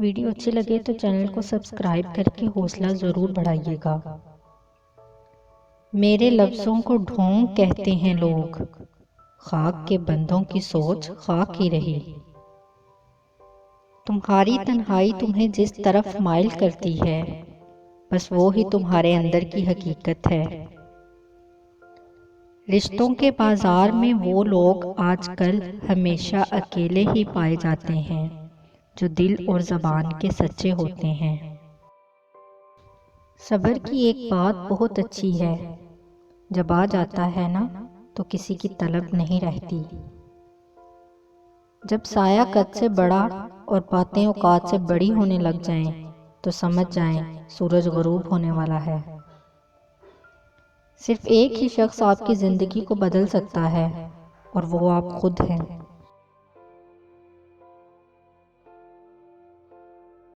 Video اچھی لگے تو چینل کو سبسکرائب کر کے حوصلہ ضرور بڑھائیے گا۔ میرے لفظوں کو ڈھونگ کہتے ہیں لوگ، خاک کے بندوں کی سوچ خاک ہی رہی۔ تمہاری تنہائی تمہیں جس طرف مائل کرتی ہے، بس وہ ہی تمہارے اندر کی حقیقت ہے۔ رشتوں کے بازار میں وہ لوگ آج کل ہمیشہ اکیلے ہی پائے جاتے ہیں جو دل اور زبان کے سچے ہوتے ہیں۔ صبر کی ایک بات بہت اچھی ہے، جب آ جاتا ہے نا تو کسی کی طلب نہیں رہتی۔ جب سایہ قد سے بڑا اور باتیں اوقات سے بڑی ہونے لگ جائیں تو سمجھ جائیں سورج غروب ہونے والا ہے۔ صرف ایک ہی شخص آپ کی زندگی کو بدل سکتا ہے اور وہ آپ خود ہیں۔